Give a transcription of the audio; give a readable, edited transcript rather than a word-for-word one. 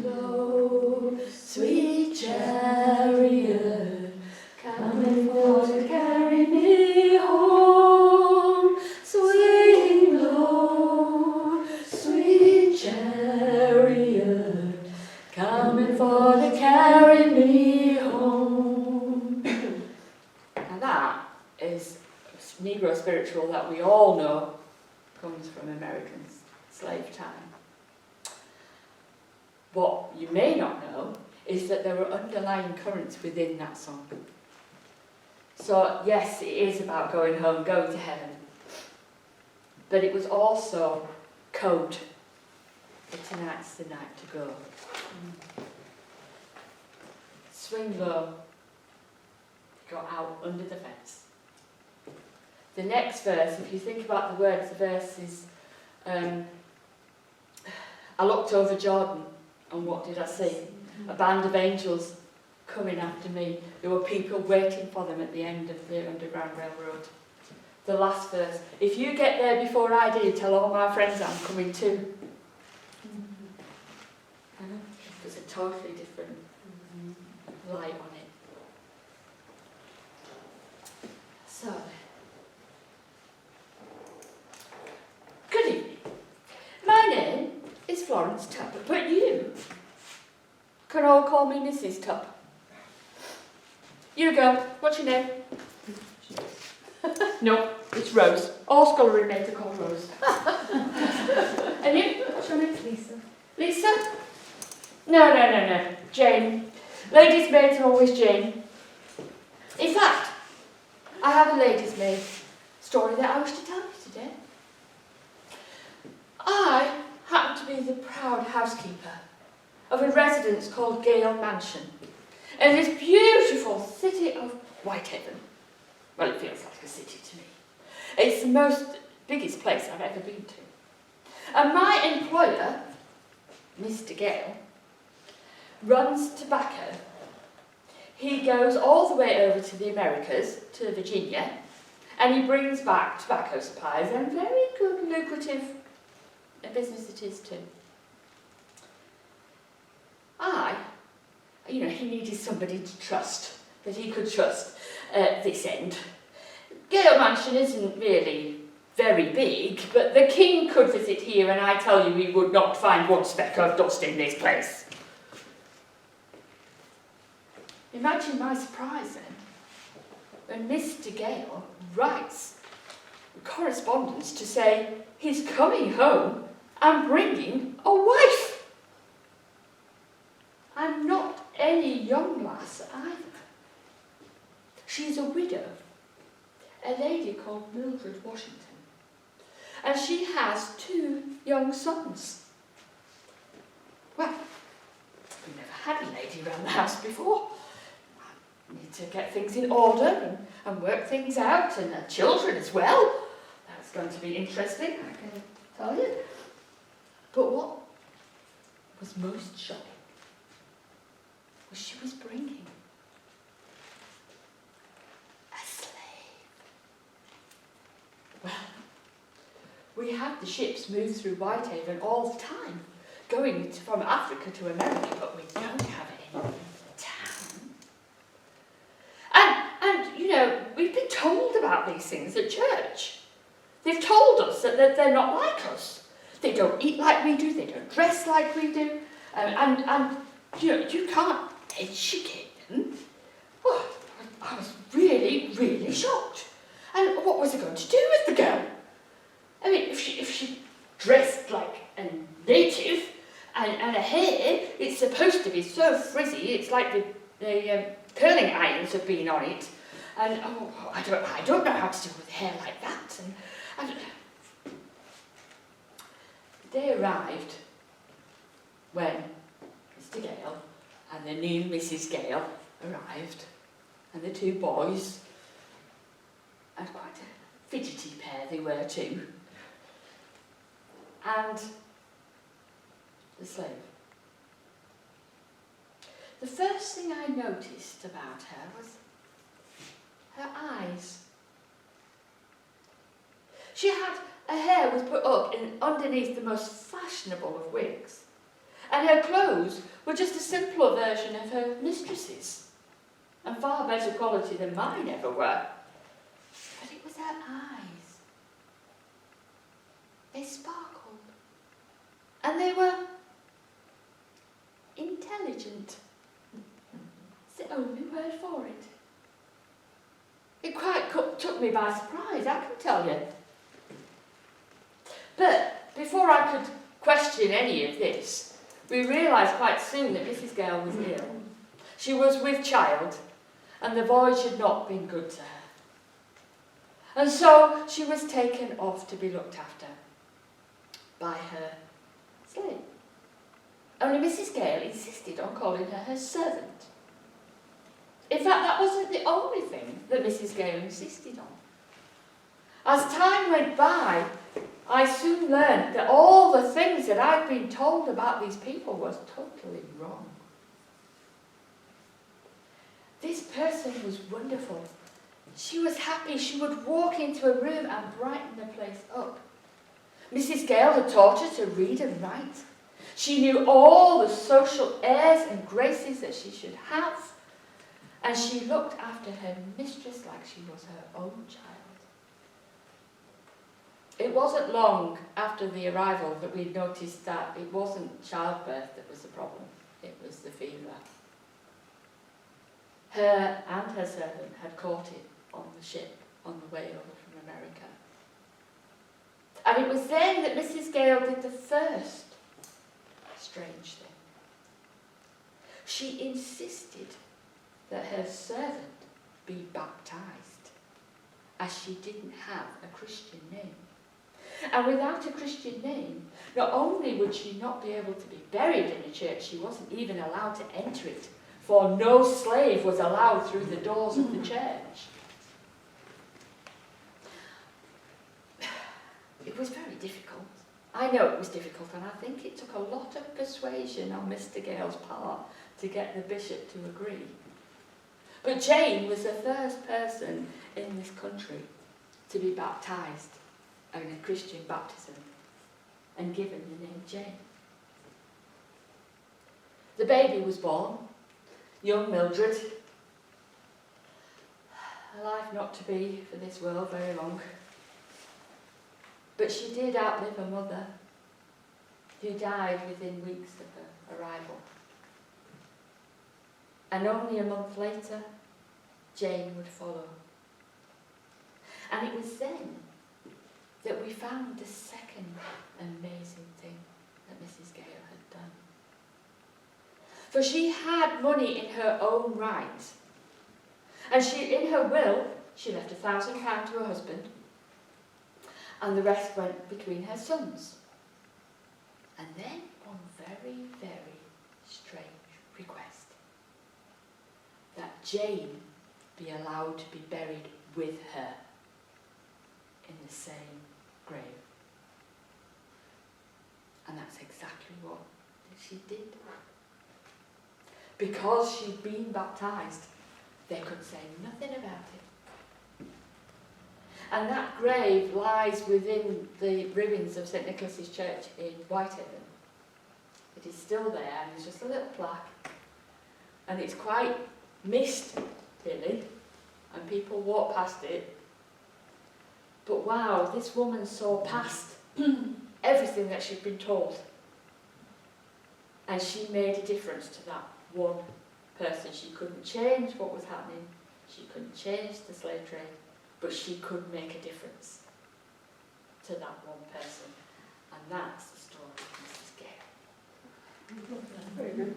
Low, sweet chariot, coming for to carry me home. Swing low, sweet chariot, coming for to carry me home. Now that is a Negro spiritual that we all know comes from American slave time. What you may not know is that there were underlying currents within that song. So yes, it is about going home, going to heaven. But it was also code for tonight's the night to go. Swing low, got out under the fence. The next verse, if you think about the words, the verse is, I looked over Jordan, and what did I see? A band of angels coming after me. There were people waiting for them at the end of the Underground Railroad. The last verse, if you get there before I do, tell all my friends I'm coming too. There's a totally different light on it. So, good evening. My name is Florence Tupper, but you can all call me Mrs. Tupper. You go. What's your name? No, it's Rose. All scullery maids are called Rose. And you? What's your name? Lisa. Lisa? No. Jane. Ladies' maids are always Jane. In fact, I have a ladies' maid story that I wish to tell you today. I happen to be the proud housekeeper of a residence called Gale Mansion in this beautiful city of Whitehaven. Well, it feels like a city to me. It's the biggest place I've ever been to. And my employer, Mr. Gale, runs tobacco. He goes all the way over to the Americas, to Virginia, and he brings back tobacco supplies, and very good, lucrative a business it is too. He needed somebody to trust, that he could trust at this end. Gale Mansion isn't really very big, but the king could visit here, and I tell you he would not find one speck of dust in this place. Imagine my surprise then, when Mr. Gale writes correspondence to say he's coming home and bringing a wife. And not any young lass either. She's a widow, a lady called Mildred Washington, and she has 2 young sons. Well, we've never had a lady around the house before. I need to get things in order and work things out, and the children as well. That's going to be interesting, I can tell you. But what was most shocking was she was bringing a slave. Well, we have the ships move through Whitehaven all the time, going from Africa to America, but we don't have any town. And we've been told about these things at church. They've told us that they're not like us. They don't eat like we do, they don't dress like we do, and you can't educate them. Well, I was really, really shocked. And what was I going to do with the girl? I mean, if she dressed like a native, and her hair, it's supposed to be so frizzy, it's like the curling irons have been on it, and I don't know how to deal with hair like that, and they arrived when Mr. Gale and the new Mrs. Gale arrived, and the 2 boys, and quite a fidgety pair they were too, and the slave. The first thing I noticed about her was her eyes. Her hair was put up underneath the most fashionable of wigs, And her clothes were just a simpler version of her mistress's, and far better quality than mine ever were. But it was her eyes. They sparkled, and they were intelligent. It's the only word for it. It quite took me by surprise, I can tell you. But before I could question any of this, we realised quite soon that Mrs Gale was ill. She was with child, and the voyage had not been good to her. And so she was taken off to be looked after by her slave. Only Mrs Gale insisted on calling her servant. In fact, that wasn't the only thing that Mrs Gale insisted on. As time went by, I soon learned that all the things that I'd been told about these people was totally wrong. This person was wonderful. She was happy. She would walk into a room and brighten the place up. Mrs Gale had taught her to read and write. She knew all the social airs and graces that she should have, and she looked after her mistress like she was her own child. It wasn't long after the arrival that we noticed that it wasn't childbirth that was the problem, it was the fever. Her and her servant had caught it on the ship on the way over from America. And it was then that Mrs Gale did the first strange thing. She insisted that her servant be baptized, as she didn't have a Christian name. And without a Christian name, not only would she not be able to be buried in a church, she wasn't even allowed to enter it, for no slave was allowed through the doors of the church. It was very difficult. I know it was difficult, and I think it took a lot of persuasion on Mr Gale's part to get the bishop to agree. But Jane was the first person in this country to be baptised in a Christian baptism and given the name Jane. The baby was born, young Mildred, a life not to be for this world very long. But she did outlive her mother, who died within weeks of her arrival. And only a month later, Jane would follow. And it was then that we found the second amazing thing that Mrs Gale had done. For she had money in her own right. And in her will, she left £1,000 to her husband, and the rest went between her sons. And then one very, very strange request, that Jane be allowed to be buried with her in the same grave. And that's exactly what she did. Because she'd been baptised, they could say nothing about it. And that grave lies within the ruins of St Nicholas's Church in Whitehaven. It is still there, and there's just a little plaque. And it's quite missed, really, and people walk past it. But wow, this woman saw past everything that she'd been told. And she made a difference to that one person. She couldn't change what was happening. She couldn't change the slave trade. But she could make a difference to that one person. And that's the story of Mrs Gale. Very good.